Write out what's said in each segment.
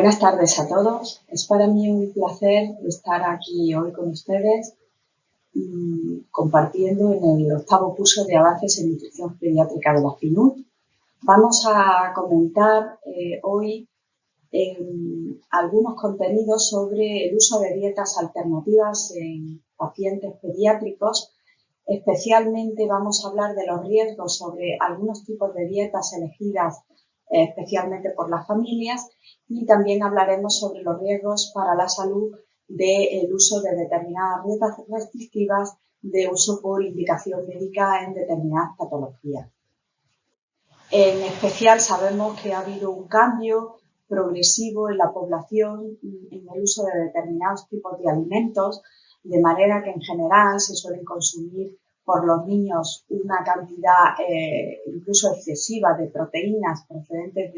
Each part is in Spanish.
Buenas tardes a todos. Es para mí un placer estar aquí hoy con ustedes compartiendo en el octavo curso de avances en nutrición pediátrica de la FINUT. Vamos a comentar hoy algunos contenidos sobre el uso de dietas alternativas en pacientes pediátricos. Especialmente vamos a hablar de los riesgos sobre algunos tipos de dietas elegidas especialmente por las familias, y también hablaremos sobre los riesgos para la salud del uso de determinadas dietas restrictivas de uso por indicación médica en determinadas patologías. En especial sabemos que ha habido un cambio progresivo en la población en el uso de determinados tipos de alimentos, de manera que en general se suelen consumir por los niños una cantidad incluso excesiva de proteínas procedentes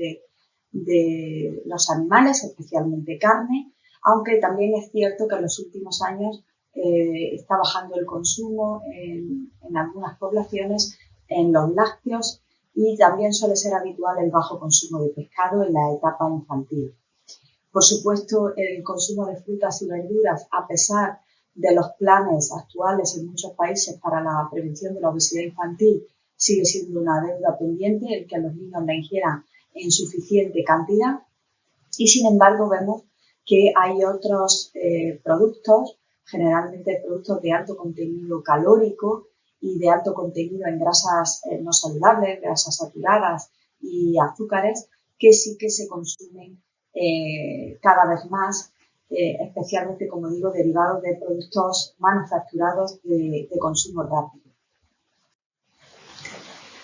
de los animales, especialmente carne, aunque también es cierto que en los últimos años está bajando el consumo en algunas poblaciones en los lácteos, y también suele ser habitual el bajo consumo de pescado en la etapa infantil. Por supuesto, el consumo de frutas y verduras, a pesar de los planes actuales en muchos países para la prevención de la obesidad infantil, sigue siendo una deuda pendiente el que los niños la ingieran en suficiente cantidad, y sin embargo vemos que hay otros productos, generalmente productos de alto contenido calórico y de alto contenido en grasas no saludables, grasas saturadas y azúcares, que sí que se consumen cada vez más, especialmente, como digo, derivados de productos manufacturados de consumo rápido.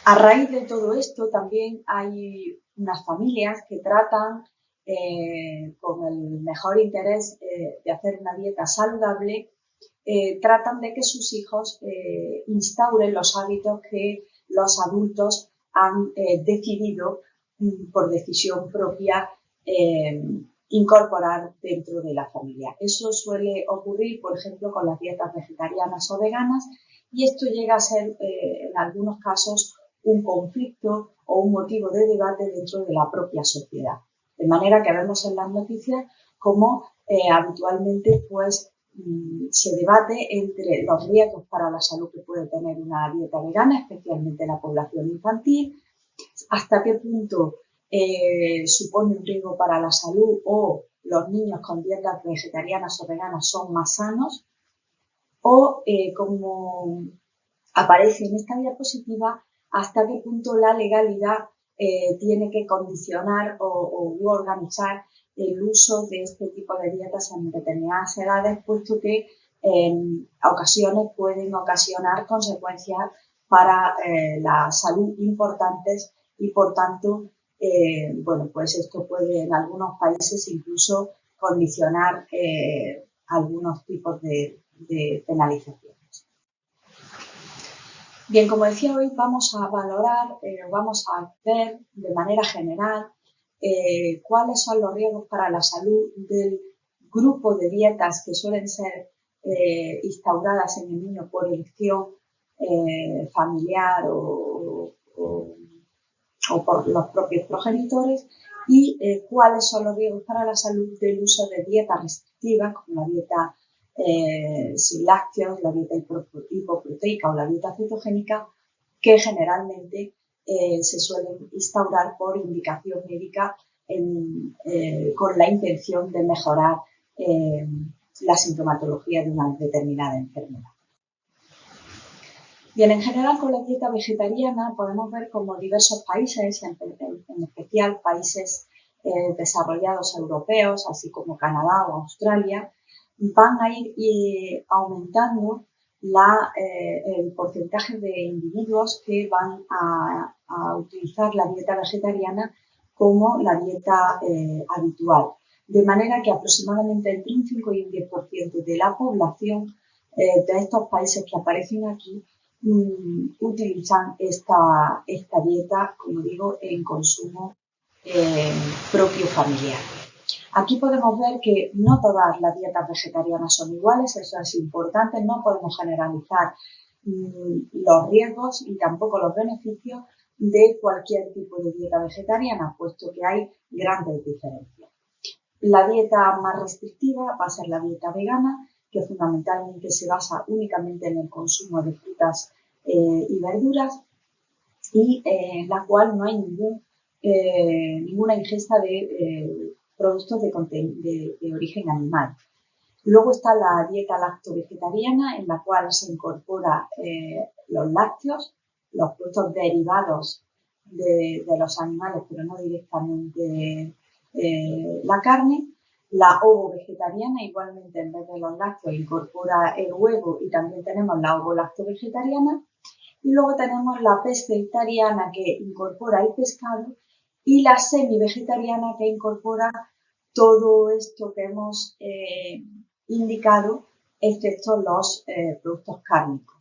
A raíz de todo esto también hay unas familias que tratan con el mejor interés de hacer una dieta saludable, tratan de que sus hijos instauren los hábitos que los adultos han decidido por decisión propia incorporar dentro de la familia. Eso suele ocurrir, por ejemplo, con las dietas vegetarianas o veganas, y esto llega a ser en algunos casos un conflicto o un motivo de debate dentro de la propia sociedad. De manera que vemos en las noticias cómo habitualmente se debate entre los riesgos para la salud que puede tener una dieta vegana, especialmente en la población infantil, hasta qué punto supone un riesgo para la salud, o los niños con dietas vegetarianas o veganas son más sanos, o como aparece en esta diapositiva, hasta qué punto la legalidad tiene que condicionar o organizar el uso de este tipo de dietas en determinadas edades, puesto que en ocasiones pueden ocasionar consecuencias para la salud importantes, y por tanto, pues esto puede en algunos países incluso condicionar algunos tipos de penalizaciones. Bien, como decía, hoy vamos a valorar, vamos a ver de manera general cuáles son los riesgos para la salud del grupo de dietas que suelen ser instauradas en el niño por elección familiar o por los propios progenitores, y cuáles son los riesgos para la salud del uso de dietas restrictivas, como la dieta sin lácteos, la dieta hipoproteica o la dieta cetogénica, que generalmente se suelen instaurar por indicación médica con la intención de mejorar la sintomatología de una determinada enfermedad. Bien, en general con la dieta vegetariana podemos ver cómo diversos países, en especial países desarrollados europeos, así como Canadá o Australia, van a ir aumentando el porcentaje de individuos que van a utilizar la dieta vegetariana como la dieta habitual. De manera que aproximadamente entre un 5 y un 10% de la población de estos países que aparecen aquí utilizan esta dieta, como digo, en consumo propio familiar. Aquí podemos ver que no todas las dietas vegetarianas son iguales, eso es importante, no podemos generalizar los riesgos y tampoco los beneficios de cualquier tipo de dieta vegetariana, puesto que hay grandes diferencias. La dieta más restrictiva va a ser la dieta vegana, que fundamentalmente se basa únicamente en el consumo de frutas y verduras, y en la cual no hay ninguna ingesta de productos de origen animal. Luego está la dieta lacto-vegetariana, en la cual se incorpora los lácteos, los productos derivados de los animales, pero no directamente la carne. La ovo-vegetariana, igualmente en vez de los lácteos, incorpora el huevo, y también tenemos la ovo-lacto-vegetariana. Y luego tenemos la pescetariana, que incorpora el pescado, y la semi-vegetariana, que incorpora todo esto que hemos indicado, excepto los productos cárnicos.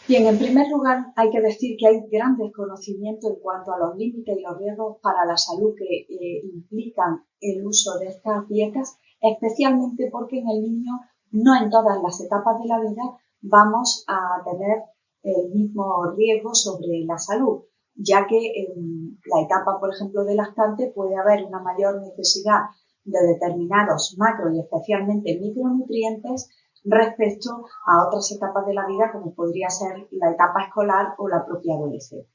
Bien, en primer lugar hay que decir que hay gran desconocimiento en cuanto a los límites y los riesgos para la salud que implican el uso de estas dietas, especialmente porque en el niño no en todas las etapas de la vida vamos a tener el mismo riesgo sobre la salud, ya que en la etapa, por ejemplo, de lactante puede haber una mayor necesidad de determinados macro y especialmente micronutrientes respecto a otras etapas de la vida, como podría ser la etapa escolar o la propia adolescencia.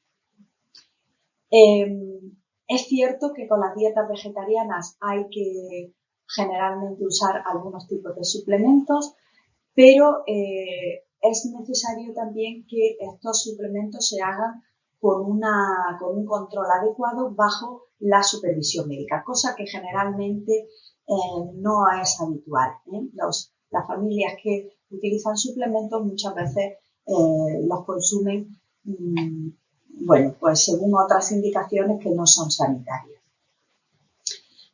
Es cierto que con las dietas vegetarianas hay que generalmente usar algunos tipos de suplementos, pero es necesario también que estos suplementos se hagan con un control adecuado bajo la supervisión médica, cosa que generalmente no es habitual. Las familias que utilizan suplementos muchas veces los consumen pues según otras indicaciones que no son sanitarias.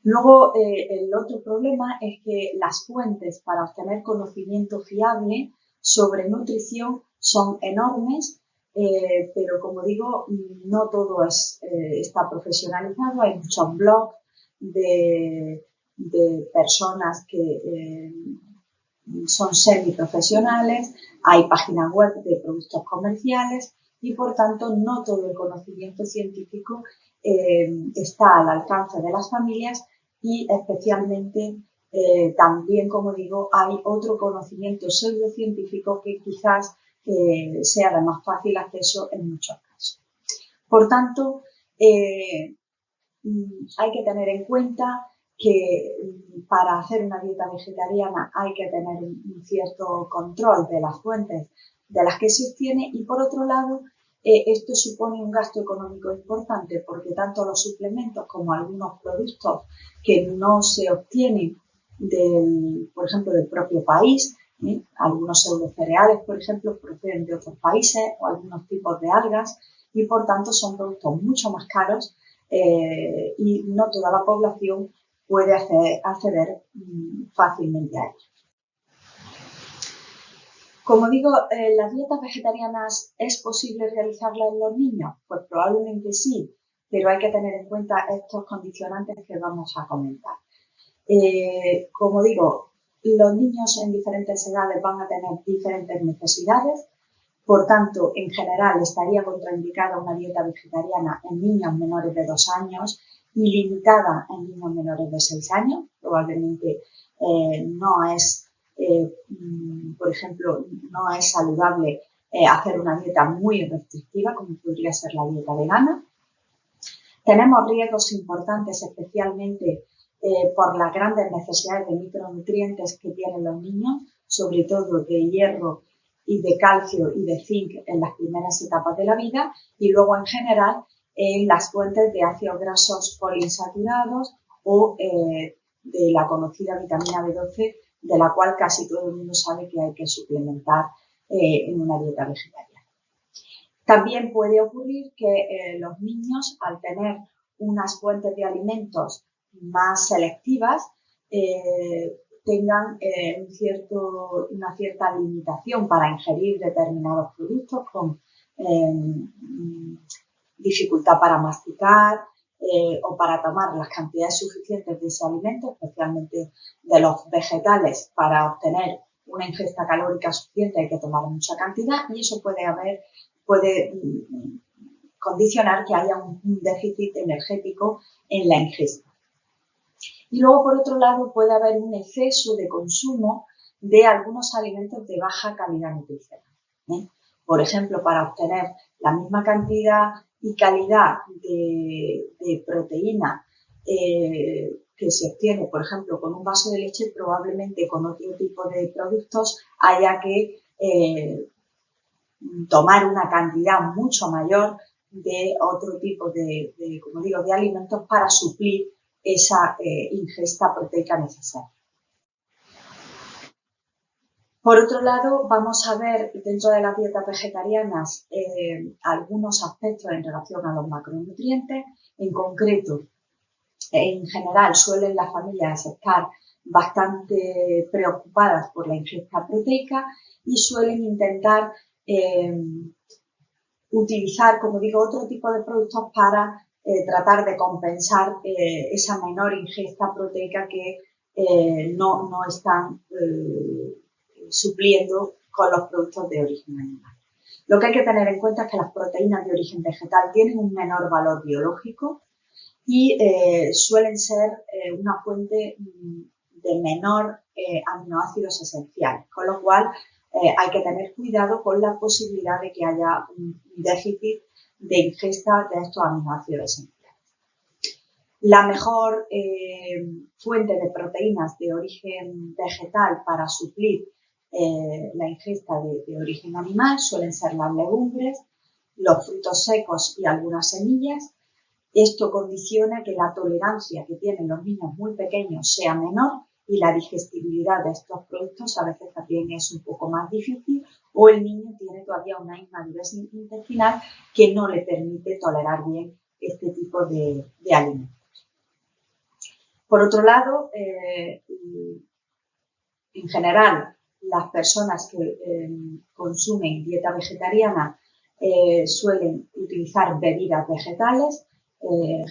Luego, el otro problema es que las fuentes para obtener conocimiento fiable sobre nutrición son enormes, pero como digo, no todo está profesionalizado. Hay muchos blogs de personas que son semiprofesionales, hay páginas web de productos comerciales y, por tanto, no todo el conocimiento científico está al alcance de las familias, y especialmente también, como digo, hay otro conocimiento pseudocientífico que quizás sea de más fácil acceso en muchos casos. Por tanto, hay que tener en cuenta que para hacer una dieta vegetariana hay que tener un cierto control de las fuentes de las que se obtiene, y por otro lado esto supone un gasto económico importante, porque tanto los suplementos como algunos productos que no se obtienen por ejemplo, del propio país, algunos pseudocereales, por ejemplo, proceden de otros países, o algunos tipos de algas, y por tanto son productos mucho más caros y no toda la población puede acceder fácilmente a ellos. Como digo, ¿las dietas vegetarianas es posible realizarlas en los niños? Pues probablemente sí, pero hay que tener en cuenta estos condicionantes que vamos a comentar. Como digo, los niños en diferentes edades van a tener diferentes necesidades, por tanto, en general estaría contraindicada una dieta vegetariana en niños menores de 2 años y limitada en niños menores de 6 años. Probablemente no es, por ejemplo, no es saludable hacer una dieta muy restrictiva, como podría ser la dieta vegana. Tenemos riesgos importantes, especialmente por las grandes necesidades de micronutrientes que tienen los niños, sobre todo de hierro y de calcio y de zinc en las primeras etapas de la vida, y luego en general en las fuentes de ácidos grasos poliinsaturados o de la conocida vitamina B12, de la cual casi todo el mundo sabe que hay que suplementar en una dieta vegetariana. También puede ocurrir que los niños, al tener unas fuentes de alimentos más selectivas, tengan una cierta limitación para ingerir determinados productos, con dificultad para masticar o para tomar las cantidades suficientes de ese alimento, especialmente de los vegetales. Para obtener una ingesta calórica suficiente hay que tomar mucha cantidad, y eso puede condicionar que haya un déficit energético en la ingesta. Y luego, por otro lado, puede haber un exceso de consumo de algunos alimentos de baja calidad nutricional. Por ejemplo, para obtener la misma cantidad y calidad de proteína que se obtiene, por ejemplo, con un vaso de leche, probablemente con otro tipo de productos haya que tomar una cantidad mucho mayor de otro tipo como digo, de alimentos para suplir esa ingesta proteica necesaria. Por otro lado, vamos a ver dentro de las dietas vegetarianas algunos aspectos en relación a los macronutrientes. En concreto, en general, suelen las familias estar bastante preocupadas por la ingesta proteica y suelen intentar utilizar, como digo, otro tipo de productos para tratar de compensar esa menor ingesta proteica que no están supliendo con los productos de origen animal. Lo que hay que tener en cuenta es que las proteínas de origen vegetal tienen un menor valor biológico y suelen ser una fuente de menor aminoácidos esenciales, con lo cual hay que tener cuidado con la posibilidad de que haya un déficit de ingesta de estos aminoácidos esenciales. La mejor fuente de proteínas de origen vegetal para suplir la ingesta de origen animal suelen ser las legumbres, los frutos secos y algunas semillas. Esto condiciona que la tolerancia que tienen los niños muy pequeños sea menor y la digestibilidad de estos productos a veces también es un poco más difícil, o el niño tiene todavía una inmadurez intestinal que no le permite tolerar bien este tipo de alimentos. Por otro lado, en general, las personas que consumen dieta vegetariana suelen utilizar bebidas vegetales,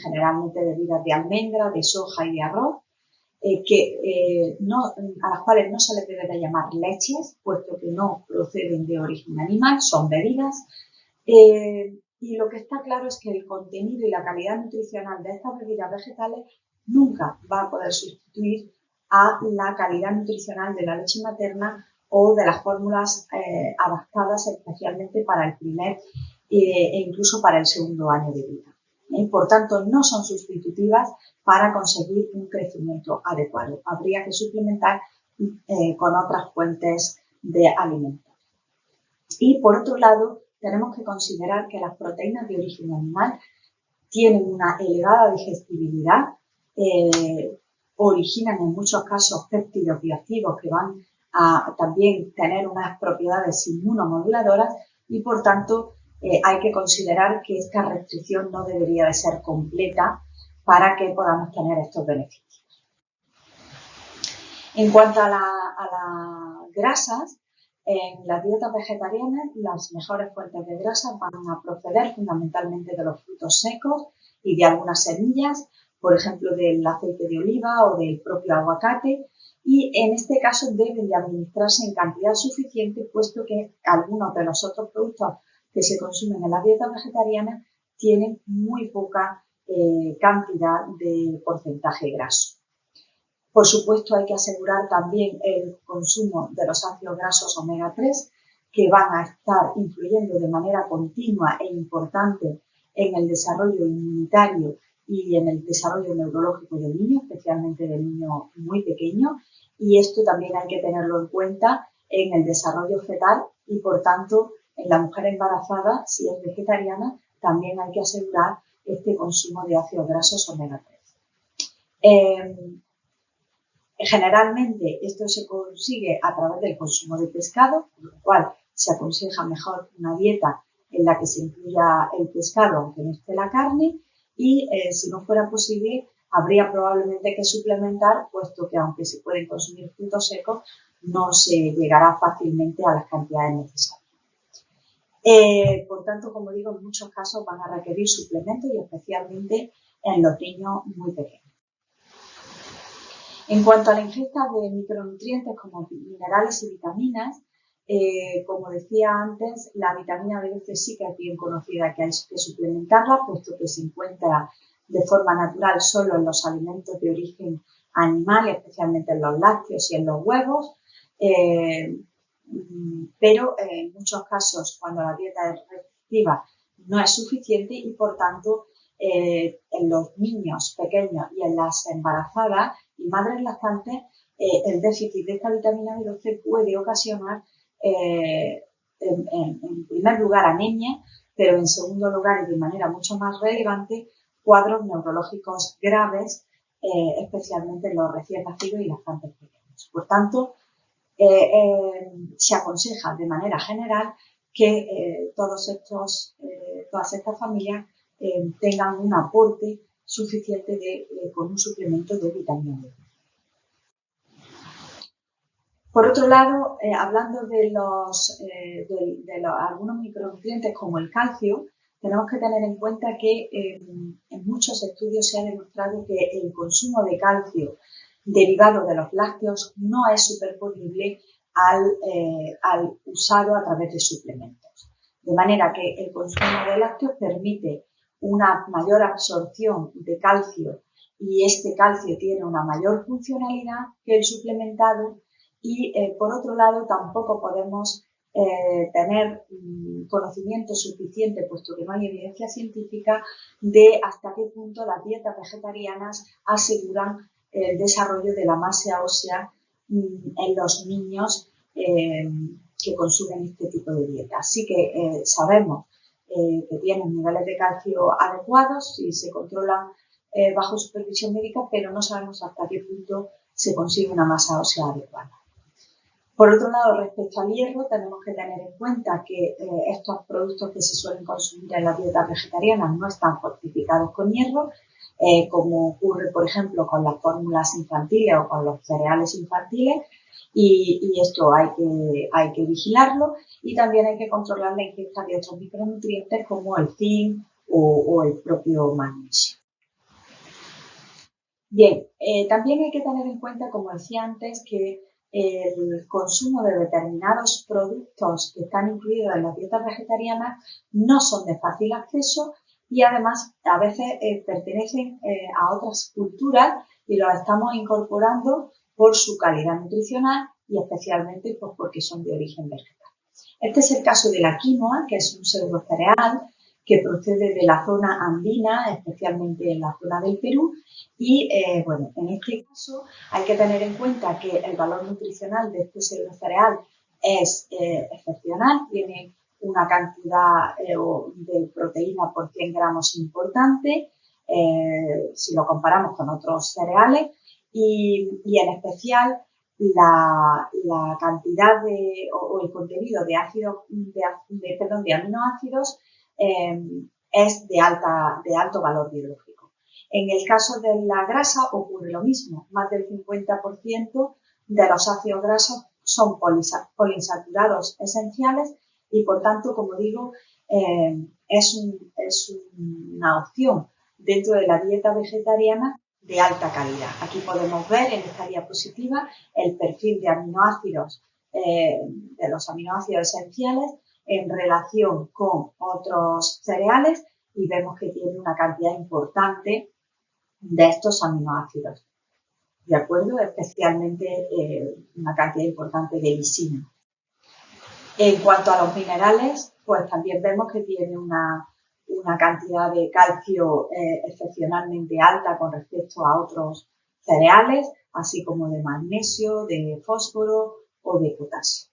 generalmente bebidas de almendra, de soja y de arroz, a las cuales no se les debe de llamar leches, puesto que no proceden de origen animal, son bebidas. Y lo que está claro es que el contenido y la calidad nutricional de estas bebidas vegetales nunca va a poder sustituir a la calidad nutricional de la leche materna o de las fórmulas adaptadas especialmente para el primer e incluso para el segundo año de vida. Por tanto, no son sustitutivas para conseguir un crecimiento adecuado. Habría que suplementar con otras fuentes de alimentos. Y por otro lado, tenemos que considerar que las proteínas de origen animal tienen una elevada digestibilidad, originan en muchos casos péptidos bioactivos que van a también tener unas propiedades inmunomoduladoras y por tanto hay que considerar que esta restricción no debería de ser completa para que podamos tener estos beneficios. En cuanto a las grasas, en las dietas vegetarianas las mejores fuentes de grasa van a proceder fundamentalmente de los frutos secos y de algunas semillas, por ejemplo del aceite de oliva o del propio aguacate, y en este caso deben de administrarse en cantidad suficiente, puesto que algunos de los otros productos que se consumen en las dietas vegetarianas tienen muy poca cantidad de porcentaje graso. Por supuesto, hay que asegurar también el consumo de los ácidos grasos omega 3, que van a estar influyendo de manera continua e importante en el desarrollo inmunitario y en el desarrollo neurológico del niño, especialmente del niño muy pequeño, y esto también hay que tenerlo en cuenta en el desarrollo fetal y, por tanto, en la mujer embarazada, si es vegetariana, también hay que asegurar este consumo de ácidos grasos omega 3. Generalmente esto se consigue a través del consumo de pescado, con lo cual se aconseja mejor una dieta en la que se incluya el pescado aunque no esté la carne, y si no fuera posible habría probablemente que suplementar, puesto que aunque se pueden consumir frutos secos no se llegará fácilmente a las cantidades necesarias. Por tanto, como digo, en muchos casos van a requerir suplementos y especialmente en los niños muy pequeños. En cuanto a la ingesta de micronutrientes como minerales y vitaminas, Como decía antes, la vitamina B12 sí que es bien conocida, que hay que suplementarla, puesto que se encuentra de forma natural solo en los alimentos de origen animal, especialmente en los lácteos y en los huevos, pero en muchos casos, cuando la dieta es restrictiva, no es suficiente y, por tanto, en los niños pequeños y en las embarazadas y madres lactantes, el déficit de esta vitamina B12 puede ocasionar, en primer lugar, anemia, pero en segundo lugar y de manera mucho más relevante, cuadros neurológicos graves, especialmente en los recién nacidos y lactantes pequeños. Por tanto, se aconseja de manera general que todas estas familias tengan un aporte suficiente con un suplemento de vitamina D. Por otro lado, hablando de algunos micronutrientes como el calcio, tenemos que tener en cuenta que en muchos estudios se ha demostrado que el consumo de calcio derivado de los lácteos no es superponible al usado a través de suplementos. De manera que el consumo de lácteos permite una mayor absorción de calcio y este calcio tiene una mayor funcionalidad que el suplementado. Y, por otro lado, tampoco podemos tener conocimiento suficiente, puesto que no hay evidencia científica, de hasta qué punto las dietas vegetarianas aseguran el desarrollo de la masa ósea en los niños que consumen este tipo de dieta. Así que sabemos que tienen niveles de calcio adecuados y se controlan bajo supervisión médica, pero no sabemos hasta qué punto se consigue una masa ósea adecuada. Por otro lado, respecto al hierro, tenemos que tener en cuenta que estos productos que se suelen consumir en las dietas vegetarianas no están fortificados con hierro, como ocurre, por ejemplo, con las fórmulas infantiles o con los cereales infantiles, y esto hay que vigilarlo, y también hay que controlar la ingesta de otros micronutrientes como el zinc o el propio magnesio. Bien, también hay que tener en cuenta, como decía antes, que el consumo de determinados productos que están incluidos en las dietas vegetarianas no son de fácil acceso y además a veces pertenecen a otras culturas y los estamos incorporando por su calidad nutricional y especialmente pues, porque son de origen vegetal. Este es el caso de la quinoa, que es un pseudocereal que procede de la zona andina, especialmente en la zona del Perú. Y, bueno, en este caso hay que tener en cuenta que el valor nutricional de este pseudocereal es excepcional, tiene una cantidad de proteína por 100 gramos importante, si lo comparamos con otros cereales, y en especial la cantidad o el contenido de aminoácidos es de alto valor biológico. En el caso de la grasa ocurre lo mismo, más del 50% de los ácidos grasos son poliinsaturados esenciales y, por tanto, como digo, es una opción dentro de la dieta vegetariana de alta calidad. Aquí podemos ver en esta diapositiva el perfil de aminoácidos, de los aminoácidos esenciales en relación con otros cereales y vemos que tiene una cantidad importante de estos aminoácidos, ¿de acuerdo? Especialmente una cantidad importante de lisina. En cuanto a los minerales, pues también vemos que tiene una cantidad de calcio excepcionalmente alta con respecto a otros cereales, así como de magnesio, de fósforo o de potasio.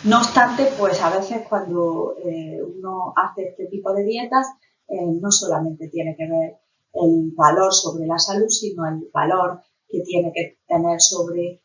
No obstante, pues a veces cuando uno hace este tipo de dietas, no solamente tiene que ver el valor sobre la salud, sino el valor que tiene que tener sobre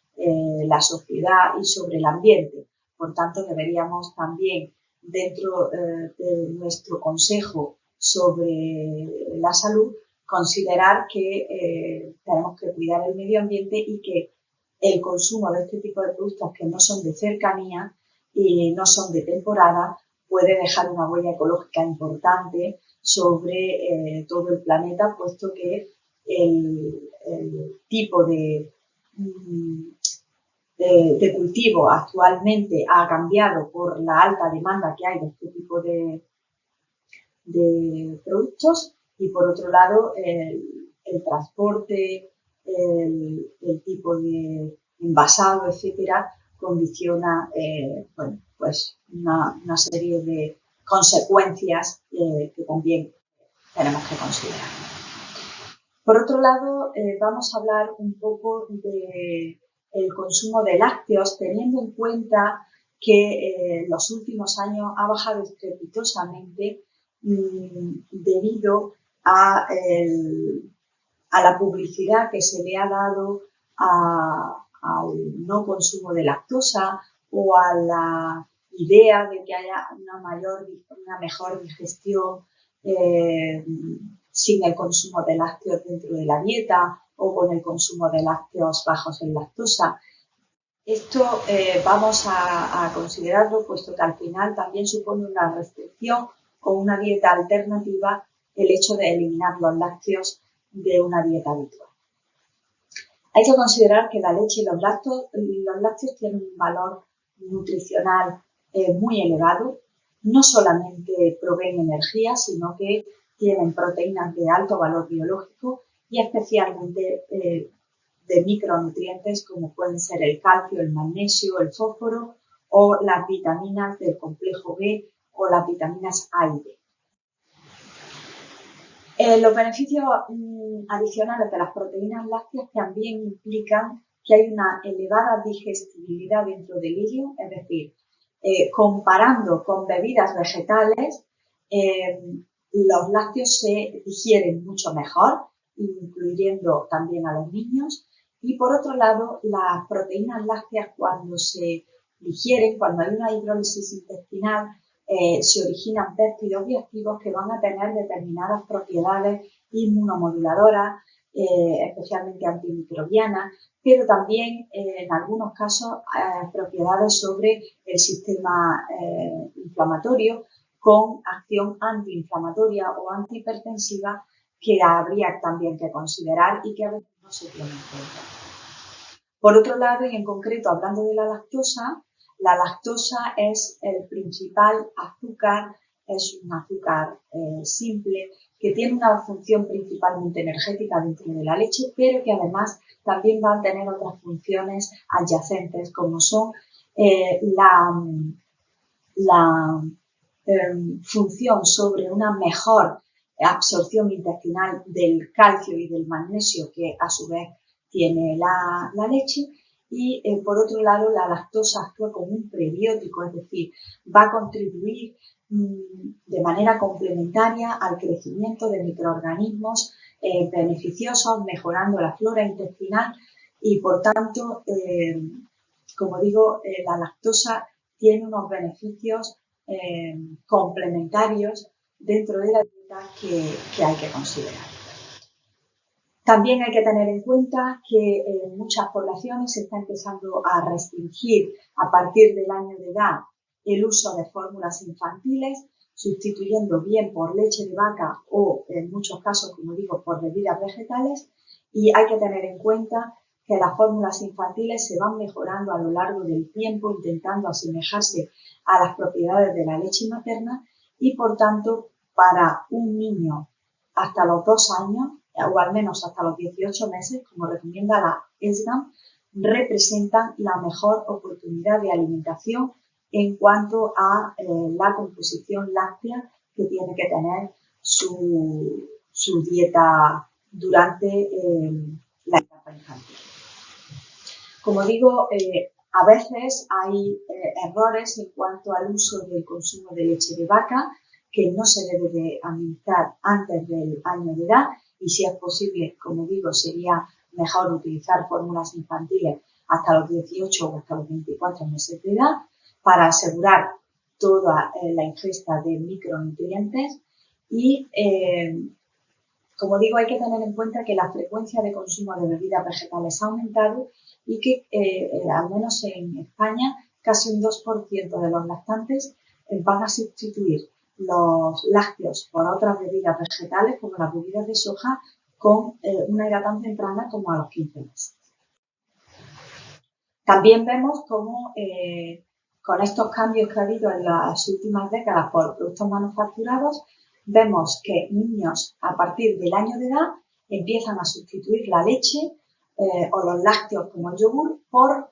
la sociedad y sobre el ambiente. Por tanto, deberíamos también, dentro de nuestro consejo sobre la salud, considerar que tenemos que cuidar el medio ambiente y que el consumo de este tipo de productos que no son de cercanía y no son de temporada puede dejar una huella ecológica importante sobre todo el planeta, puesto que el tipo de de cultivo actualmente ha cambiado por la alta demanda que hay de este tipo de productos y por otro lado el transporte, el tipo de envasado, etcétera, condiciona bueno, pues una serie de consecuencias que también tenemos que considerar. Por otro lado, vamos a hablar un poco de el consumo de lácteos, teniendo en cuenta que en los últimos años ha bajado estrepitosamente debido a la publicidad que se le ha dado al no consumo de lactosa o a la idea de que haya una mejor digestión sin el consumo de lácteos dentro de la dieta o con el consumo de lácteos bajos en lactosa. Esto vamos a considerarlo, puesto que al final también supone una restricción con una dieta alternativa el hecho de eliminar los lácteos de una dieta habitual. Hay que considerar que la leche y los lácteos tienen un valor nutricional muy elevado. No solamente proveen energía, sino que tienen proteínas de alto valor biológico y especialmente de micronutrientes como pueden ser el calcio, el magnesio, el fósforo o las vitaminas del complejo B o las vitaminas A y B. Los beneficios adicionales de las proteínas lácteas también implican que hay una elevada digestibilidad dentro del hígado, es decir, comparando con bebidas vegetales, los lácteos se digieren mucho mejor, incluyendo también a los niños. Y por otro lado, las proteínas lácteas cuando se digieren, cuando hay una hidrólisis intestinal, se originan péptidos bioactivos que van a tener determinadas propiedades inmunomoduladoras, especialmente antimicrobianas, pero también en algunos casos propiedades sobre el sistema inflamatorio con acción antiinflamatoria o antihipertensiva que habría también que considerar y que a veces no se tiene en cuenta. Por otro lado, y en concreto hablando de la lactosa es el principal azúcar, es un azúcar simple que tiene una función principalmente energética dentro de la leche, pero que además también va a tener otras funciones adyacentes como son la función sobre una mejor absorción intestinal del calcio y del magnesio que a su vez tiene la leche y por otro lado la lactosa actúa como un prebiótico, es decir, va a contribuir de manera complementaria al crecimiento de microorganismos beneficiosos, mejorando la flora intestinal y por tanto, como digo, la lactosa tiene unos beneficios complementarios dentro de la dieta que hay que considerar. También hay que tener en cuenta que en muchas poblaciones se está empezando a restringir a partir del año de edad el uso de fórmulas infantiles, sustituyendo bien por leche de vaca o en muchos casos, como digo, por bebidas vegetales, y hay que tener en cuenta que las fórmulas infantiles se van mejorando a lo largo del tiempo, intentando asemejarse a las propiedades de la leche materna y, por tanto, para un niño hasta los 2 años, o al menos hasta los 18 meses, como recomienda la ESGAM, representan la mejor oportunidad de alimentación en cuanto a la composición láctea que tiene que tener su dieta durante la etapa infantil. Como digo, a veces hay errores en cuanto al uso del consumo de leche de vaca que no se debe de administrar antes del año de edad y si es posible, como digo, sería mejor utilizar fórmulas infantiles hasta los 18 o hasta los 24 meses de edad para asegurar toda la ingesta de micronutrientes y como digo, hay que tener en cuenta que la frecuencia de consumo de bebidas vegetales ha aumentado y que, al menos en España, casi un 2% de los lactantes van a sustituir los lácteos por otras bebidas vegetales, como las bebidas de soja, con una edad tan temprana como a los 15 meses. También vemos cómo con estos cambios que ha habido en las últimas décadas por productos manufacturados, vemos que niños a partir del año de edad empiezan a sustituir la leche o los lácteos como el yogur por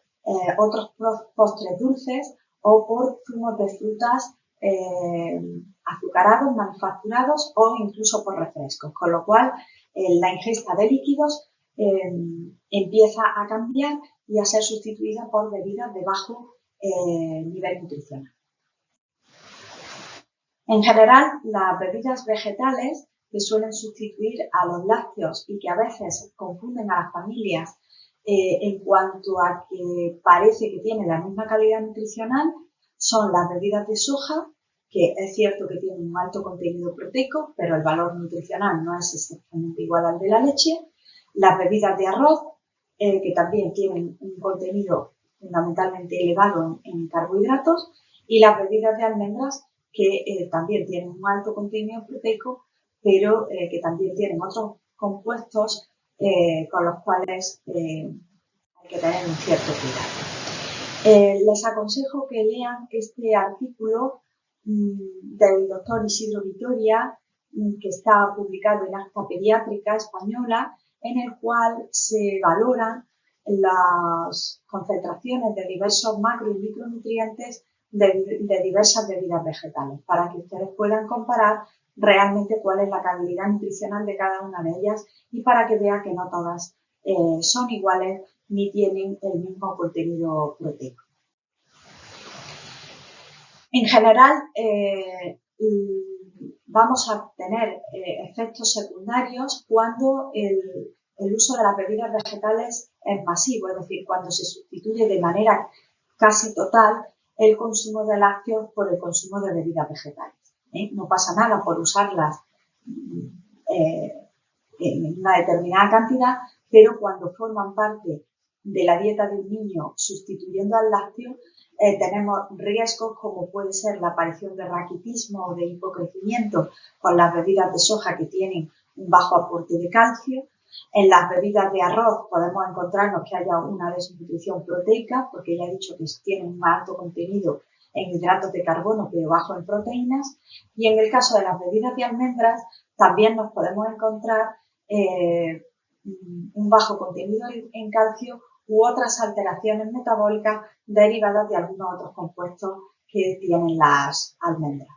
otros postres dulces o por zumos de frutas azucarados, manufacturados o incluso por refrescos, con lo cual la ingesta de líquidos empieza a cambiar y a ser sustituida por bebidas de bajo nivel nutricional. En general, las bebidas vegetales que suelen sustituir a los lácteos y que a veces confunden a las familias en cuanto a que parece que tienen la misma calidad nutricional son las bebidas de soja, que es cierto que tienen un alto contenido proteico, pero el valor nutricional no es exactamente igual al de la leche. Las bebidas de arroz, que también tienen un contenido fundamentalmente elevado en carbohidratos, y las bebidas de almendras, que también tienen un alto contenido proteico, pero que también tienen otros compuestos con los cuales hay que tener un cierto cuidado. Les aconsejo que lean este artículo del doctor Isidro Vitoria, que está publicado en Acta Pediátrica Española, en el cual se valoran las concentraciones de diversos macro y micronutrientes de diversas bebidas vegetales, para que ustedes puedan comparar realmente cuál es la calidad nutricional de cada una de ellas y para que vean que no todas son iguales ni tienen el mismo contenido proteico. En general, vamos a tener efectos secundarios cuando el uso de las bebidas vegetales es masivo, es decir, cuando se sustituye de manera casi total el consumo de lácteos por el consumo de bebidas vegetales. No pasa nada por usarlas en una determinada cantidad, pero cuando forman parte de la dieta de un niño sustituyendo al lácteo, tenemos riesgos como puede ser la aparición de raquitismo o de hipocrecimiento con las bebidas de soja que tienen un bajo aporte de calcio. En las bebidas de arroz podemos encontrarnos que haya una desnutrición proteica, porque ya he dicho que tienen un alto contenido en hidratos de carbono pero bajo en proteínas. Y en el caso de las bebidas de almendras también nos podemos encontrar un bajo contenido en calcio u otras alteraciones metabólicas derivadas de algunos otros compuestos que tienen las almendras.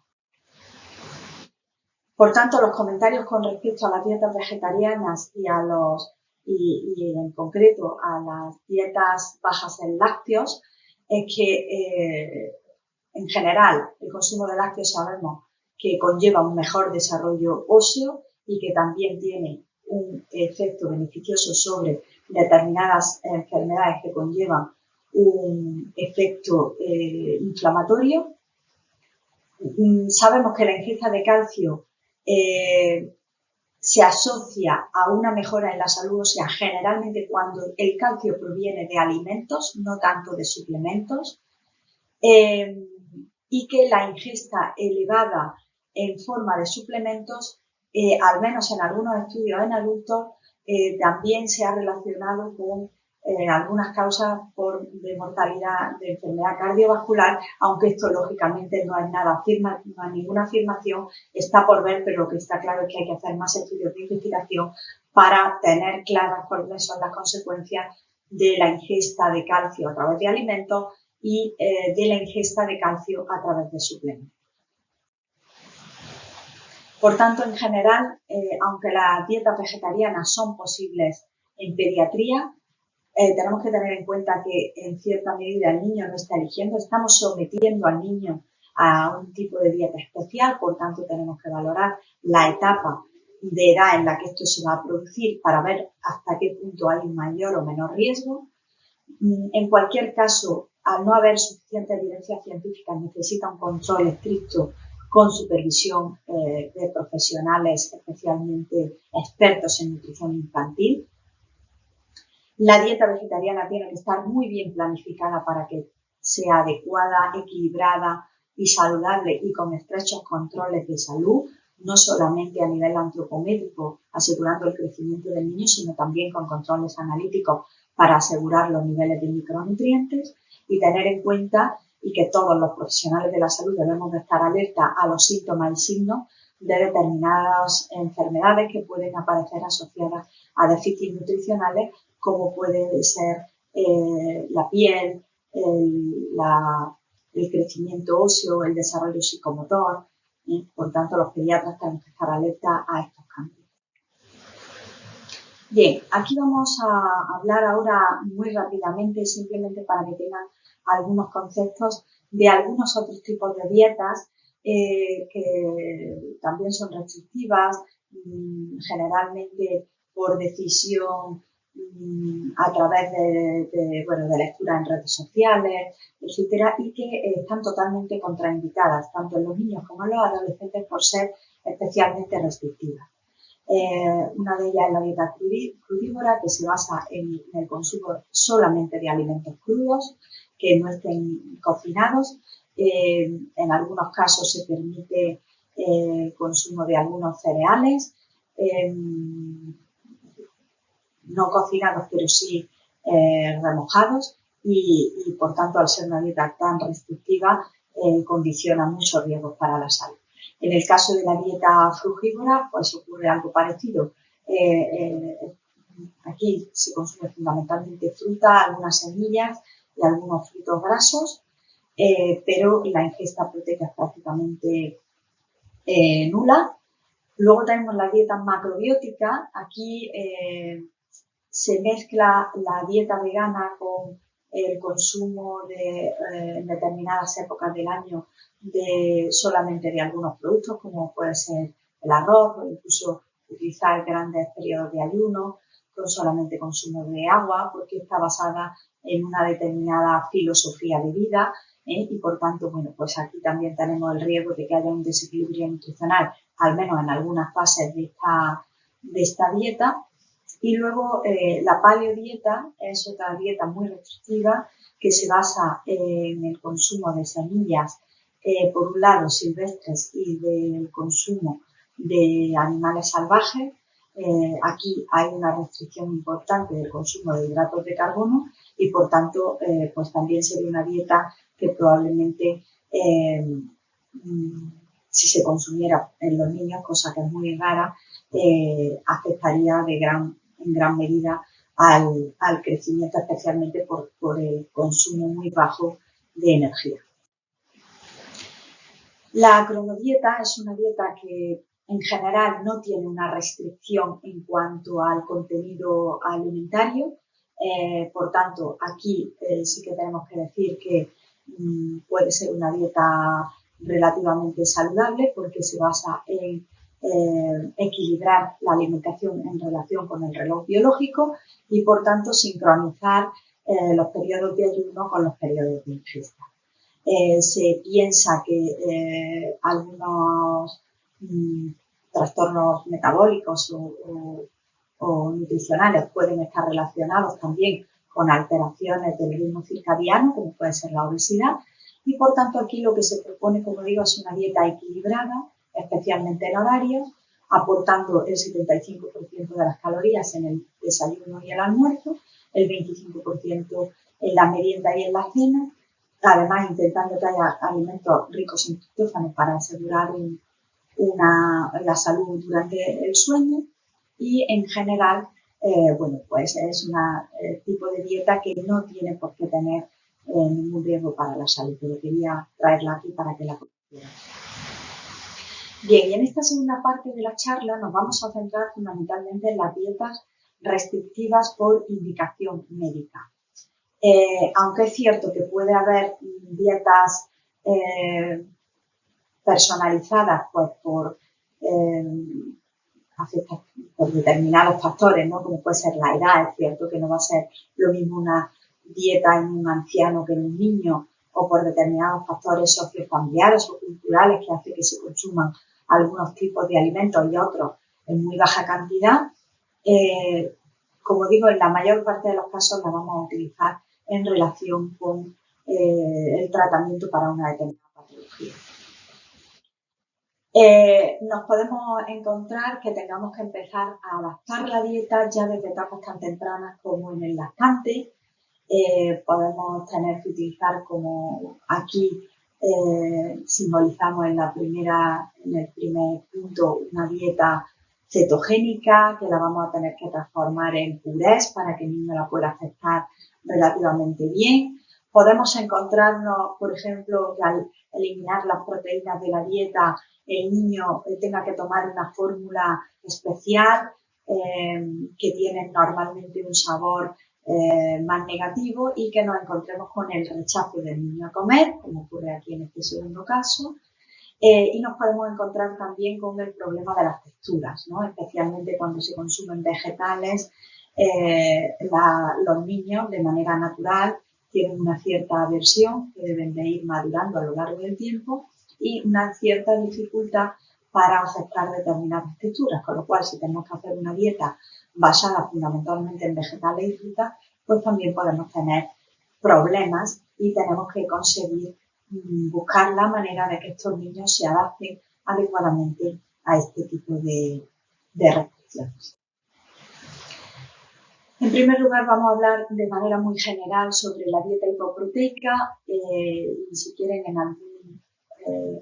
Por tanto, los comentarios con respecto a las dietas vegetarianas y en concreto a las dietas bajas en lácteos es que en general el consumo de lácteos sabemos que conlleva un mejor desarrollo óseo y que también tiene un efecto beneficioso sobre determinadas enfermedades que conllevan un efecto inflamatorio. Sabemos que la ingesta de calcio se asocia a una mejora en la salud ósea generalmente cuando el calcio proviene de alimentos, no tanto de suplementos, y que la ingesta elevada en forma de suplementos, al menos en algunos estudios en adultos, también se ha relacionado con algunas causas de mortalidad de enfermedad cardiovascular, aunque esto lógicamente no es nada no hay ninguna afirmación, está por ver, pero lo que está claro es que hay que hacer más estudios de investigación para tener claras cuáles son las consecuencias de la ingesta de calcio a través de alimentos y de la ingesta de calcio a través de suplementos. Por tanto, en general, aunque las dietas vegetarianas son posibles en pediatría, tenemos que tener en cuenta que en cierta medida el niño no está eligiendo, estamos sometiendo al niño a un tipo de dieta especial, por tanto tenemos que valorar la etapa de edad en la que esto se va a producir para ver hasta qué punto hay un mayor o menor riesgo. En cualquier caso, al no haber suficiente evidencia científica, necesita un control estricto con supervisión de profesionales especialmente expertos en nutrición infantil. La dieta vegetariana tiene que estar muy bien planificada para que sea adecuada, equilibrada y saludable y con estrechos controles de salud, no solamente a nivel antropométrico, asegurando el crecimiento del niño, sino también con controles analíticos para asegurar los niveles de micronutrientes y tener en cuenta y que todos los profesionales de la salud debemos de estar alerta a los síntomas y signos de determinadas enfermedades que pueden aparecer asociadas a déficits nutricionales, como puede ser la piel, el crecimiento óseo, el desarrollo psicomotor. Por tanto, los pediatras tenemos que estar alerta a estos cambios. Bien, aquí vamos a hablar ahora muy rápidamente, simplemente para que tengan algunos conceptos de algunos otros tipos de dietas que también son restrictivas, generalmente por decisión a través de lectura en redes sociales, etcétera, y que están totalmente contraindicadas, tanto en los niños como en los adolescentes, por ser especialmente restrictivas. Una de ellas es la dieta crudívora, que se basa en el consumo solamente de alimentos crudos, que no estén cocinados. En algunos casos se permite el consumo de algunos cereales, no cocinados, pero sí remojados, y por tanto, al ser una dieta tan restrictiva, condiciona muchos riesgos para la salud. En el caso de la dieta frugívora, pues ocurre algo parecido. Aquí se consume fundamentalmente fruta, algunas semillas y algunos frutos grasos, pero la ingesta proteica es prácticamente nula. Luego tenemos la dieta macrobiótica. Aquí se mezcla la dieta vegana con el consumo en determinadas épocas del año solamente de algunos productos, como puede ser el arroz, o incluso utilizar grandes periodos de ayuno, con solamente consumo de agua, porque está basada en una determinada filosofía de vida, y por tanto, bueno, pues aquí también tenemos el riesgo de que haya un desequilibrio nutricional, al menos en algunas fases de esta dieta. Y luego la paleodieta es otra dieta muy restrictiva que se basa en el consumo de semillas, por un lado silvestres, y del consumo de animales salvajes. Aquí hay una restricción importante del consumo de hidratos de carbono y por tanto pues también sería una dieta que probablemente si se consumiera en los niños, cosa que es muy rara, afectaría en gran medida al crecimiento, especialmente por el consumo muy bajo de energía. La cronodieta es una dieta que en general no tiene una restricción en cuanto al contenido alimentario. Por tanto, aquí sí que tenemos que decir que puede ser una dieta relativamente saludable porque se basa en equilibrar la alimentación en relación con el reloj biológico y, por tanto, sincronizar los periodos de ayuno con los periodos de ingesta. Se piensa que algunos trastornos metabólicos o nutricionales pueden estar relacionados también con alteraciones del ritmo circadiano, como puede ser la obesidad, y por tanto aquí lo que se propone, como digo, es una dieta equilibrada, especialmente en horarios, aportando el 75% de las calorías en el desayuno y el almuerzo, el 25% en la merienda y en la cena, además intentando que haya alimentos ricos en triptófano para asegurar la salud durante el sueño, y en general, bueno, pues es un tipo de dieta que no tiene por qué tener ningún riesgo para la salud, pero quería traerla aquí para que la conocieran. Bien, y en esta segunda parte de la charla nos vamos a centrar fundamentalmente en las dietas restrictivas por indicación médica. Aunque es cierto que puede haber dietas personalizadas pues por determinados factores, ¿no? Como puede ser la edad. Es cierto que no va a ser lo mismo una dieta en un anciano que en un niño, o por determinados factores sociofamiliares o culturales que hace que se consuman algunos tipos de alimentos y otros en muy baja cantidad. Como digo, en la mayor parte de los casos la vamos a utilizar en relación con el tratamiento para una determinada patología. Nos podemos encontrar que tengamos que empezar a adaptar la dieta ya desde etapas tan tempranas como en el lactante. Podemos tener que utilizar, como aquí simbolizamos en el primer punto, una dieta cetogénica que la vamos a tener que transformar en purés para que el niño la pueda aceptar relativamente bien. Podemos encontrarnos, por ejemplo, que al eliminar las proteínas de la dieta, el niño tenga que tomar una fórmula especial que tiene normalmente un sabor más negativo y que nos encontremos con el rechazo del niño a comer, como ocurre aquí en este segundo caso. Y nos podemos encontrar también con el problema de las texturas, ¿no? Especialmente cuando se consumen vegetales, los niños de manera natural tienen una cierta aversión que deben de ir madurando a lo largo del tiempo y una cierta dificultad para aceptar determinadas texturas, con lo cual si tenemos que hacer una dieta basada fundamentalmente en vegetales y frutas, pues también podemos tener problemas y tenemos que conseguir buscar la manera de que estos niños se adapten adecuadamente a este tipo de restricciones. En primer lugar, vamos a hablar de manera muy general sobre la dieta hipoproteica y si quieren en algún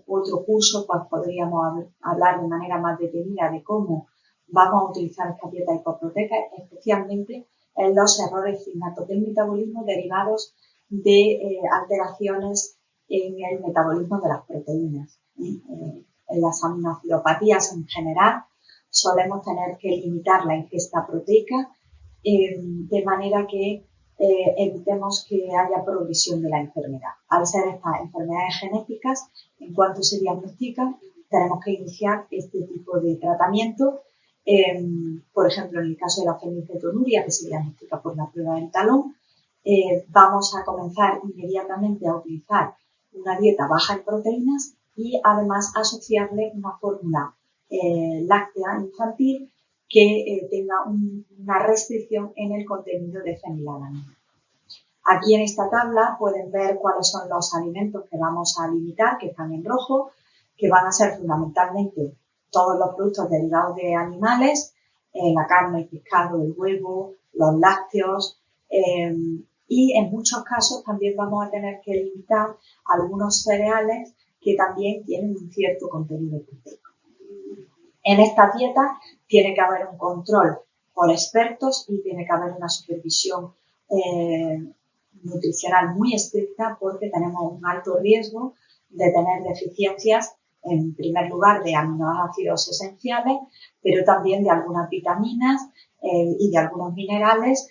otro curso pues podríamos hablar de manera más detenida de cómo vamos a utilizar esta dieta hipoproteica, especialmente en los errores innatos del metabolismo derivados de alteraciones en el metabolismo de las proteínas. En las aminoacidopatías en general solemos tener que limitar la ingesta proteica de manera que evitemos que haya progresión de la enfermedad. Al ser estas enfermedades genéticas, en cuanto se diagnostican, tenemos que iniciar este tipo de tratamiento. Por ejemplo, en el caso de la fenilcetonuria, que se diagnostica por la prueba del talón, vamos a comenzar inmediatamente a utilizar una dieta baja en proteínas y además asociarle una fórmula láctea infantil que tenga una restricción en el contenido de fenilalanina. Aquí en esta tabla pueden ver cuáles son los alimentos que vamos a limitar, que están en rojo, que van a ser fundamentalmente todos los productos derivados de animales, la carne, el pescado, el huevo, los lácteos, y en muchos casos también vamos a tener que limitar algunos cereales que también tienen un cierto contenido proteico. En esta dieta tiene que haber un control por expertos y tiene que haber una supervisión nutricional muy estricta porque tenemos un alto riesgo de tener deficiencias, en primer lugar, de aminoácidos esenciales, pero también de algunas vitaminas y de algunos minerales,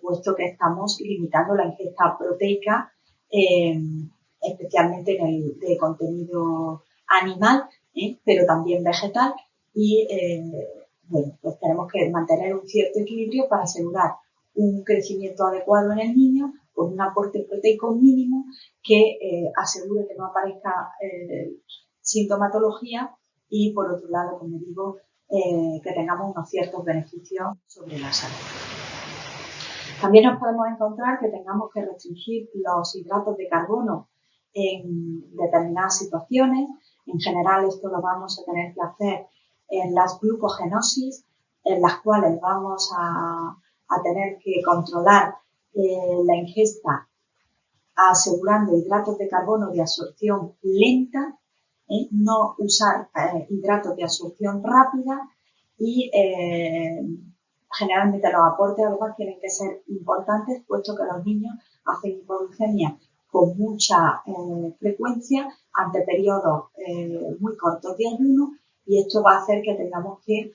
puesto que estamos limitando la ingesta proteica, especialmente en el de contenido animal, pero también vegetal. Y bueno, pues tenemos que mantener un cierto equilibrio para asegurar un crecimiento adecuado en el niño con un aporte proteico mínimo que asegure que no aparezca sintomatología y, por otro lado, como digo, que tengamos unos ciertos beneficios sobre la salud. También nos podemos encontrar que tengamos que restringir los hidratos de carbono en determinadas situaciones. En general, esto lo vamos a tener que hacer en las glucogenosis, en las cuales vamos a tener que controlar la ingesta asegurando hidratos de carbono de absorción lenta, no usar hidratos de absorción rápida y generalmente los aportes además tienen que ser importantes puesto que los niños hacen hipoglucemia con mucha frecuencia ante periodos muy cortos de ayuno y esto va a hacer que tengamos que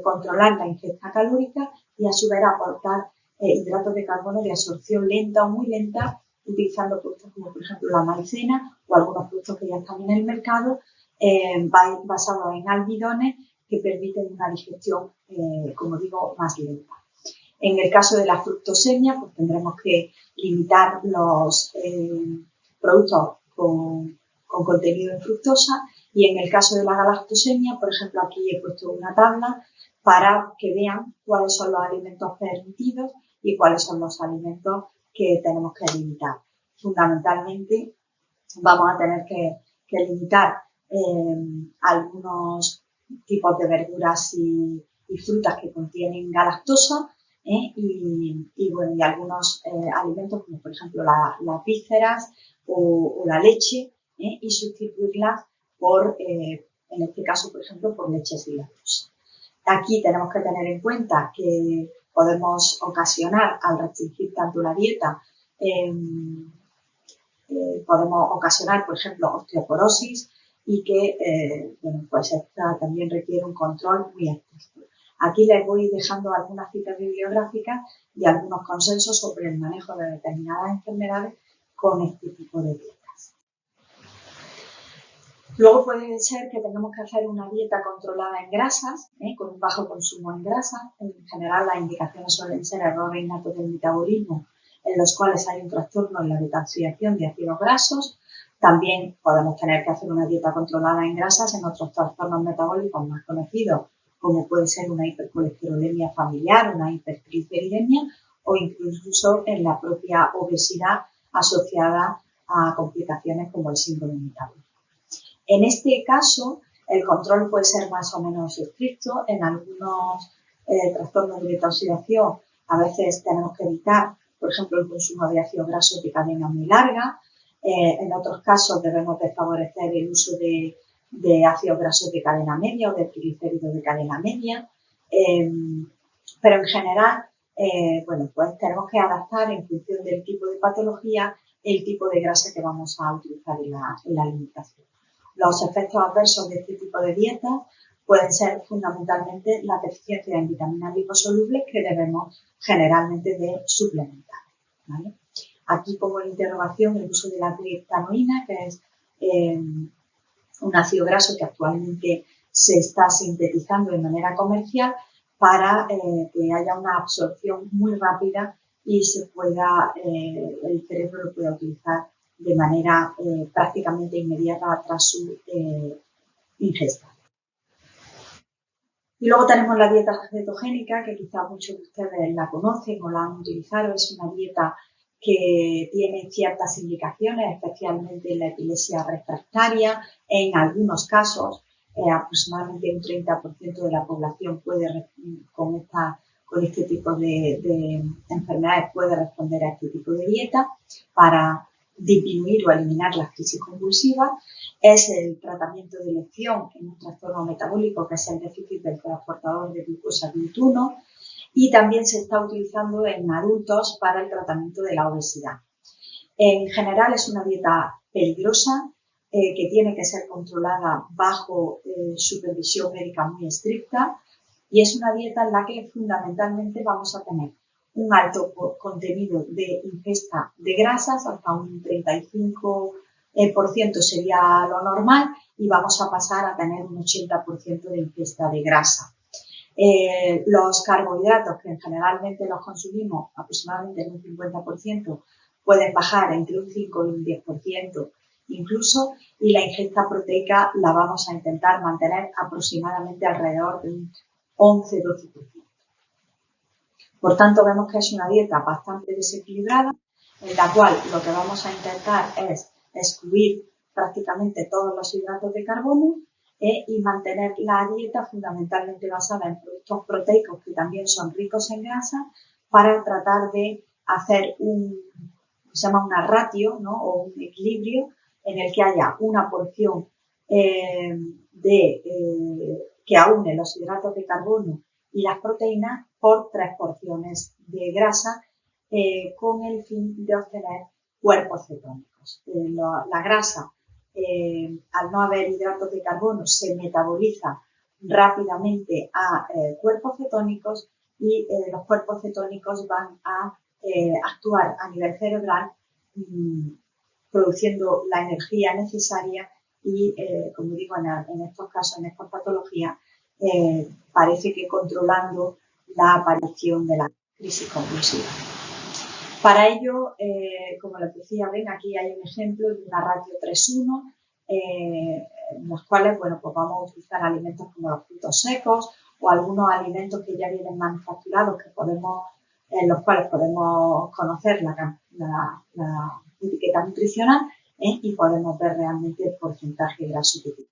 controlar la ingesta calórica y a su vez aportar hidratos de carbono de absorción lenta o muy lenta utilizando productos como por ejemplo la maicena o algunos productos que ya están en el mercado basados en almidones que permiten una digestión, como digo, más lenta. En el caso de la fructosemia, pues tendremos que limitar los productos con contenido en fructosa y en el caso de la galactosemia, por ejemplo, aquí he puesto una tabla para que vean cuáles son los alimentos permitidos y cuáles son los alimentos que tenemos que limitar. Fundamentalmente, vamos a tener que limitar algunos tipos de verduras y frutas que contienen galactosa, y algunos alimentos como por ejemplo las vísceras o la leche, y sustituirlas por, en este caso por ejemplo, por leches sin lactosa. Aquí tenemos que tener en cuenta que podemos ocasionar, al restringir tanto la dieta, podemos ocasionar, por ejemplo, osteoporosis, y que pues esta también requiere un control muy estricto. Aquí les voy dejando algunas citas bibliográficas y algunos consensos sobre el manejo de determinadas enfermedades con este tipo de dietas. Luego puede ser que tengamos que hacer una dieta controlada en grasas, con un bajo consumo en grasas. En general, las indicaciones suelen ser errores innatos del metabolismo, en los cuales hay un trastorno en la detoxificación de ácidos grasos. También podemos tener que hacer una dieta controlada en grasas en otros trastornos metabólicos más conocidos, como puede ser una hipercolesterolemia familiar, una hipertrigliceridemia, o incluso en la propia obesidad asociada a complicaciones como el síndrome metabólico. En este caso, el control puede ser más o menos estricto. En algunos trastornos de detoxificación a veces tenemos que evitar, por ejemplo, el consumo de ácidos grasos de cadena muy larga. En otros casos debemos de favorecer el uso de ácidos grasos de cadena media o de triglicéridos de cadena media. Pero en general, pues tenemos que adaptar en función del tipo de patología el tipo de grasa que vamos a utilizar en la alimentación. Los efectos adversos de este tipo de dietas pueden ser fundamentalmente la deficiencia en vitaminas liposolubles, que debemos generalmente de suplementar, ¿vale? Aquí pongo en interrogación el uso de la triptanoína, que es un ácido graso que actualmente se está sintetizando de manera comercial para que haya una absorción muy rápida y el cerebro lo pueda utilizar de manera prácticamente inmediata tras su ingesta. Y luego tenemos la dieta cetogénica, que quizá muchos de ustedes la conocen o la han utilizado. Es una dieta que tiene ciertas indicaciones, especialmente en la epilepsia refractaria. En algunos casos, aproximadamente un 30% de la población con este tipo de enfermedades puede responder a este tipo de dieta para disminuir o eliminar las crisis convulsivas. Es el tratamiento de elección en un trastorno metabólico, que es el déficit del transportador de glucosa GLUT1, y también se está utilizando en adultos para el tratamiento de la obesidad. En general es una dieta peligrosa, que tiene que ser controlada bajo supervisión médica muy estricta, y es una dieta en la que fundamentalmente vamos a tener un alto contenido de ingesta de grasas, hasta un 35% sería lo normal, y vamos a pasar a tener un 80% de ingesta de grasa. Los carbohidratos, que generalmente los consumimos aproximadamente en un 50%, pueden bajar entre un 5 y un 10% incluso, y la ingesta proteica la vamos a intentar mantener aproximadamente alrededor de un 11-12%. Por tanto, vemos que es una dieta bastante desequilibrada, en la cual lo que vamos a intentar es excluir prácticamente todos los hidratos de carbono, y mantener la dieta fundamentalmente basada en productos proteicos que también son ricos en grasa, para tratar de hacer se llama una ratio, ¿no? O un equilibrio en el que haya una porción que aúne los hidratos de carbono y las proteínas por 3 porciones de grasa, con el fin de obtener cuerpos cetónicos. La grasa, al no haber hidratos de carbono, se metaboliza rápidamente a cuerpos cetónicos, y los cuerpos cetónicos van a actuar a nivel cerebral, produciendo la energía necesaria y, como digo, en estos casos, en estas patologías, parece que controlando la aparición de la crisis convulsiva. Para ello, como les decía, ven, aquí hay un ejemplo de una ratio 3:1, en los cuales, pues vamos a utilizar alimentos como los frutos secos o algunos alimentos que ya vienen manufacturados, en los cuales podemos conocer la etiqueta nutricional, y podemos ver realmente el porcentaje graso que tiene.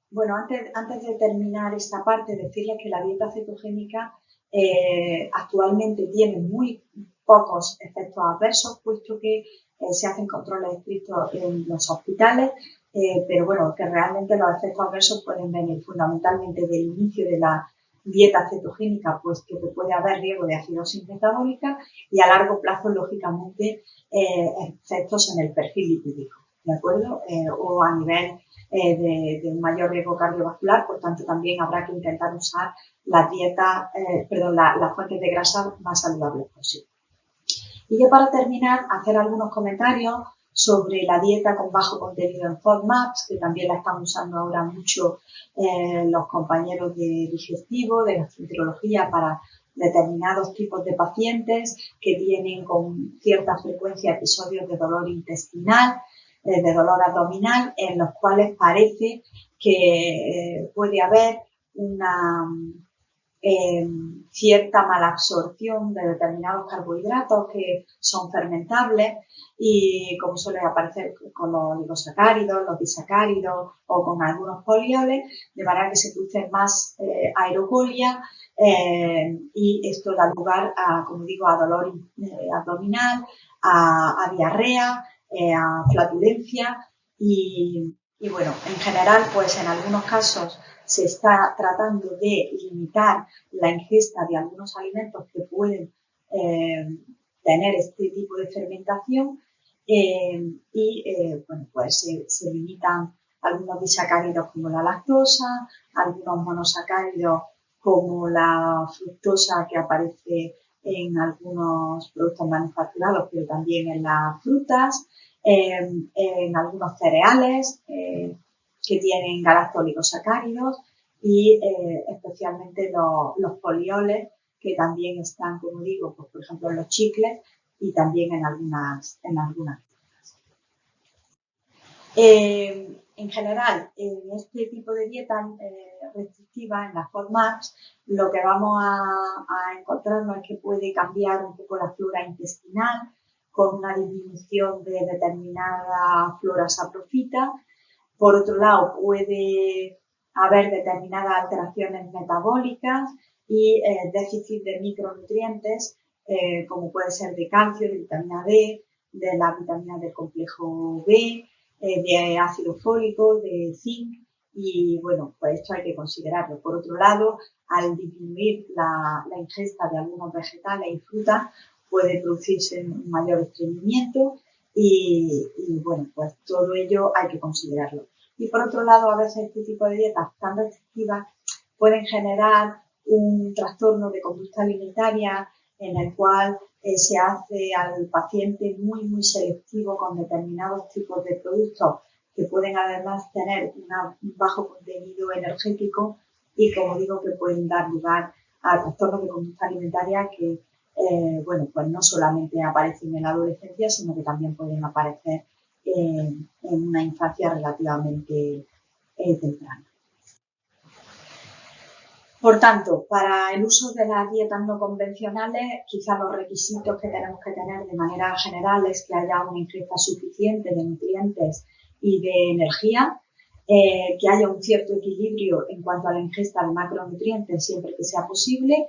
Bueno, antes de terminar esta parte, decirles que la dieta cetogénica actualmente tiene muy pocos efectos adversos, puesto que se hacen controles estrictos en los hospitales, pero bueno, que realmente los efectos adversos pueden venir fundamentalmente del inicio de la dieta cetogénica, puesto que puede haber riesgo de acidosis metabólica y a largo plazo, lógicamente, efectos en el perfil lipídico, ¿de acuerdo? O a nivel de un mayor riesgo cardiovascular, por tanto también habrá que intentar usar las fuentes de grasa más saludables posibles. Y ya para terminar, hacer algunos comentarios sobre la dieta con bajo contenido en FODMAPs, que también la están usando ahora mucho los compañeros de digestivo, de gastroenterología, para determinados tipos de pacientes que tienen con cierta frecuencia episodios de dolor intestinal, de dolor abdominal, en los cuales parece que puede haber una cierta malabsorción de determinados carbohidratos que son fermentables y como suele aparecer con los oligosacáridos, los disacáridos o con algunos polioles, de manera que se produce más aerocolia y esto da lugar a, como digo, a dolor abdominal, a diarrea, a flatulencia y bueno, en general, pues en algunos casos se está tratando de limitar la ingesta de algunos alimentos que pueden tener este tipo de fermentación bueno, pues se limitan algunos disacáridos como la lactosa, algunos monosacáridos como la fructosa que aparece en algunos productos manufacturados, pero también en las frutas, en algunos cereales que tienen galactoligosacáridos y especialmente los polioles que también están, como digo, pues, por ejemplo en los chicles y también en algunas frutas. En general, en este tipo de dieta restrictiva, en las FODMAPs, lo que vamos a encontrarnos es que puede cambiar un poco la flora intestinal con una disminución de determinada flora saprofita. Por otro lado, puede haber determinadas alteraciones metabólicas y déficit de micronutrientes, como puede ser de calcio, de vitamina D, de las vitaminas del complejo B, de ácido fólico, de zinc, y bueno, pues esto hay que considerarlo. Por otro lado, al disminuir la ingesta de algunos vegetales y frutas, puede producirse un mayor estreñimiento y bueno, pues todo ello hay que considerarlo. Y por otro lado, a veces este tipo de dietas tan restrictivas pueden generar un trastorno de conducta alimentaria en el cual se hace al paciente muy selectivo con determinados tipos de productos que pueden además tener un bajo contenido energético y, como digo, que pueden dar lugar a trastornos de conducta alimentaria que bueno, pues no solamente aparecen en la adolescencia, sino que también pueden aparecer en una infancia relativamente temprana. Por tanto, para el uso de las dietas no convencionales, quizás los requisitos que tenemos que tener de manera general es que haya una ingesta suficiente de nutrientes y de energía, que haya un cierto equilibrio en cuanto a la ingesta de macronutrientes siempre que sea posible,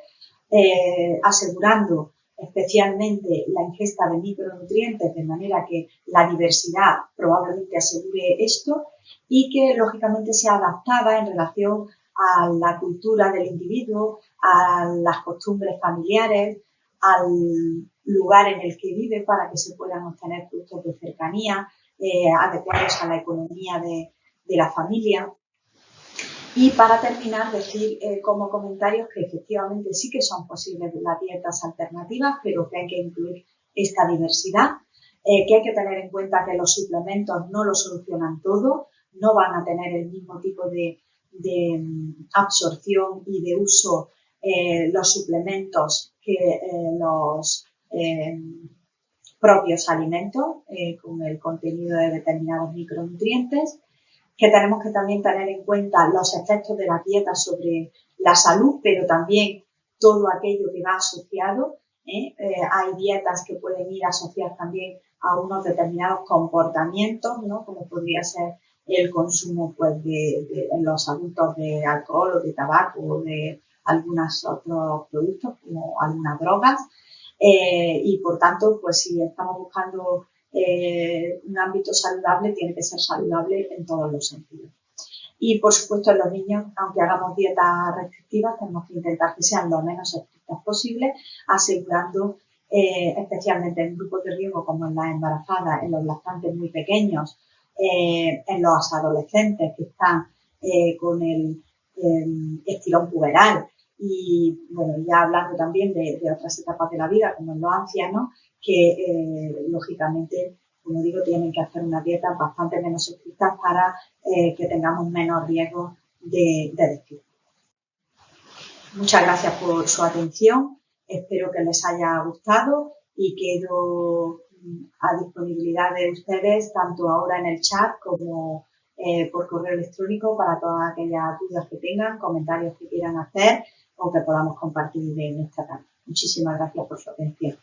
asegurando especialmente la ingesta de micronutrientes de manera que la diversidad probablemente asegure esto y que lógicamente sea adaptada en relación a la cultura del individuo, a las costumbres familiares, al lugar en el que vive para que se puedan obtener productos de cercanía adecuados a la economía de la familia. Y para terminar, decir como comentarios que efectivamente sí que son posibles las dietas alternativas, pero que hay que incluir esta diversidad, que hay que tener en cuenta que los suplementos no lo solucionan todo, no van a tener el mismo tipo de absorción y de uso los suplementos que los propios alimentos con el contenido de determinados micronutrientes, que tenemos que también tener en cuenta los efectos de la dieta sobre la salud, pero también todo aquello que va asociado. Hay dietas que pueden ir asociadas también a unos determinados comportamientos, ¿no? Como podría ser el consumo pues, en los adultos de alcohol o de tabaco o de algunos otros productos como algunas drogas. Y por tanto, pues si estamos buscando un ámbito saludable, tiene que ser saludable en todos los sentidos. Y por supuesto en los niños, aunque hagamos dietas restrictivas, tenemos que intentar que sean lo menos estrictas posible, asegurando especialmente en grupos de riesgo como en las embarazadas, en los lactantes muy pequeños, en los adolescentes que están con el estirón puberal y bueno, ya hablando también de otras etapas de la vida como en los ancianos que lógicamente, como digo, tienen que hacer unas dietas bastante menos estrictas para que tengamos menos riesgo de desfile. Muchas gracias por su atención, espero que les haya gustado y quedo a disponibilidad de ustedes tanto ahora en el chat como por correo electrónico para todas aquellas dudas que tengan, comentarios que quieran hacer o que podamos compartir en esta tarde. Muchísimas gracias por su atención.